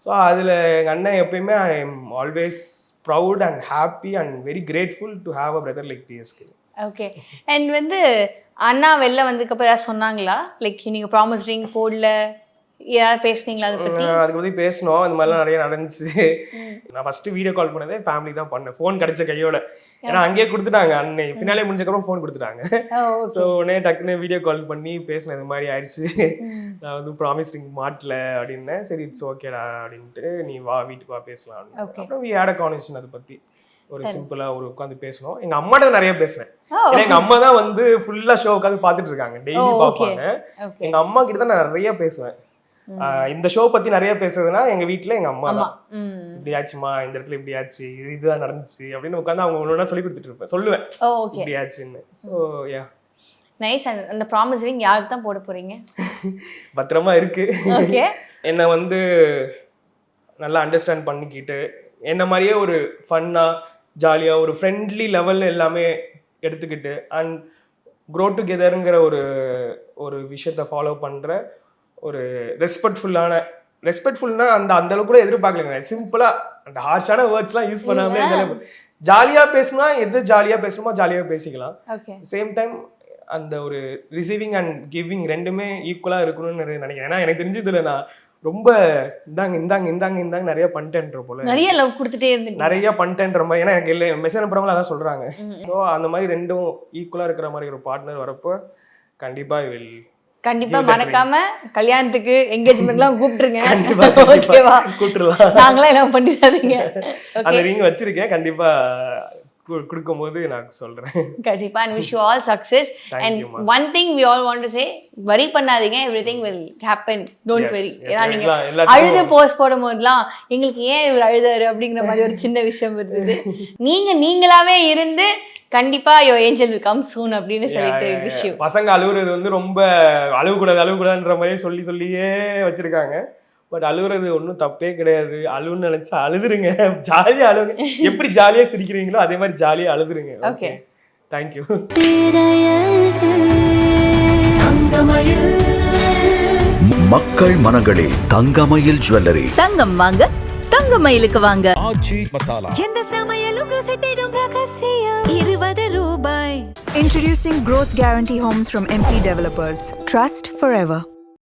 Speaker 2: ஸோ அதில் எங்கள் அண்ணன் எப்பயுமே I am always proud and happy and very grateful to have a brother like TSK.
Speaker 1: Okay. And வந்து அண்ணா வெளில வந்ததுக்கப்புறம் யாராவது சொன்னாங்களா, லைக் நீங்கள் ப்ராமிஸ் ரிங் போடல, யாராவது பேசுனீங்களா அதை பற்றி?
Speaker 2: அதுக்கு பற்றி பேசணும், இந்த மாதிரிலாம் நிறைய நடந்துச்சு. நான் ஃபஸ்ட்டு வீடியோ கால் பண்ணதே ஃபேமிலி தான் பண்ணேன், ஃபோன் கிடைச்ச கையோட. ஏன்னா அங்கேயே கொடுத்துட்டாங்க, அன்னை ஃபினாலே முடிஞ்சக்கப்புறம் ஃபோன் கொடுத்துட்டாங்க. ஸோ உடனே டக்குன்னு வீடியோ கால் பண்ணி பேசினேன், இது மாதிரி ஆயிடுச்சு, நான் வந்து ப்ராமிஸ் ரிங் மாட்டல அப்படின்னேன். சரி இட்ஸ் ஓகேடா அப்படின்ட்டு, நீ வா வீட்டுக்கு வா பேசலாம் அப்படின்னு. அப்புறம் வி ஹேட் அ கான்வர்சேஷன் அதை பற்றி ஒரு சிம்பிளா ஒரு உட்காந்து பேசணும். எங்க அம்மாட்ட நிறைய பேசுறேன், ஏன்னா எங்க அம்மா தான் வந்து ஃபுல்லா ஷோ உட்காந்து பார்த்துட்டு இருக்காங்க, டெய்லி பார்ப்பாங்க. எங்க அம்மா கிட்ட தான் நான் நிறைய பேசுவேன். இந்த ஷோ பத்தி நிறைய பேசுறதுன்னா எங்க வீட்டுல எங்க அம்மா தான், இப்படி ஆச்சுமா, இந்த இடத்துல இப்படி ஆச்சு, இதுதான் நடந்துச்சு அப்படின்னு உட்காந்து அவங்க ஒன்னொன்னா சொல்லி கொடுத்துட்டு இருப்பேன், சொல்லுவேன் இப்படி ஆச்சுன்னு. So yeah
Speaker 1: nice. அந்த ப்ராமிஸ் ரிங் யாருக்கு தான் போட போறீங்க?
Speaker 2: பத்திரமா இருக்கு.
Speaker 1: ஓகே.
Speaker 2: என்னை வந்து நல்லா அண்டர்ஸ்டாண்ட் பண்ணிக்கிட்டு, என்ன மாதிரியே ஒரு ஃபன்னா ஜாலியாக ஒரு ஃப்ரெண்ட்லி லெவலில் எல்லாமே எடுத்துக்கிட்டு அண்ட் க்ரோ டுகெதருங்கிற ஒரு விஷயத்தை ஃபாலோ பண்ணுற ஒரு ரெஸ்பெக்ட்ஃபுல்னா அந்த அளவுக்கு கூட எதிர்பார்க்கலைங்க. சிம்பிளாக அந்த ஹார்ஷான வேர்ட்ஸ்லாம் யூஸ் பண்ணாமல் ஜாலியாக பேசினா எது ஜாலியாக பேசணுமோ ஜாலியாக பேசிக்கலாம். சேம் டைம் அந்த ஒரு ரிசீவிங் அண்ட் கிவிங் ரெண்டுமே ஈக்குவலாக இருக்கணும்னு நினைக்கிறேன். ஏன்னா எனக்கு தெரிஞ்சதில்லை, நான் ரொம்ப இந்தாங்க நிறைய பண்ணிட்டேன்ற போல, நிறைய லவ் கொடுத்துட்டே இருந்தேன், நிறைய பண்ணிட்டேன்ற மாதிரி. ஏன்னா எனக்கு இல்லை மெசேஜ் அனுப்புறவங்க அதான் சொல்றாங்க. ஸோ அந்த மாதிரி ரெண்டும் ஈக்குவலா இருக்கிற மாதிரி ஒரு பார்ட்னர் வரப்போ கண்டிப்பா மறக்காம கல்யாணத்துக்கு என்கேஜ்மெண்ட்லாம் கூப்பிட்டுருங்க. ஓகேவா? கூப்பிட்டுலாம், நாங்களாம் எல்லாம் பண்ணிடாதீங்க. அந்த ரிங் வச்சிருக்கேன், கண்டிப்பா கொடுக்கும்போது நான் சொல்றேன். கண்டிப்பா. and wish you all success. and one thing we all want to say, worry பண்ணாதீங்க, everything will happen, don't worry. ஏன்னா நீங்க அழுது போஸ்ட் போடும்போதுலாம் எங்களுக்கு ஏன் இவர் அழுதாரு அப்படிங்கிற மாதிரி ஒரு சின்ன விஷயம் இருந்தது. நீங்களாவே இருந்து கண்டிப்பா your angel will come soon அப்படின்னு சொல்லிட்டு wish you. பசங்க அழுகுறது வந்து ரொம்ப அழுகக்கூடாதுன்ற மாதிரி சொல்லியே வச்சிருக்காங்க. பட் அழுகுறது ஒன்றும் தப்பே கிடையாது. அழுன்னு நினைச்சா அழுதுருங்க, ஜாலியாக அழுகுங்க. எப்படி ஜாலியாக சிரிக்கிறீங்களோ அதே மாதிரி ஜாலியாக அழுதுருங்க. Okay, thank you.
Speaker 5: மக்கள் மனங்களில் தங்கமயில் ஜுவல்லரி.
Speaker 6: தங்கம் வாங்க, தங்கமயிலுக்கு வாங்க.
Speaker 5: ஆச்சி மசாலா.
Speaker 6: எந்த சமையலும் ருசி தேடும் ரகசியம் 20 ரூபாய்.
Speaker 7: Introducing Growth Guarantee Homes from MP Developers. Trust forever.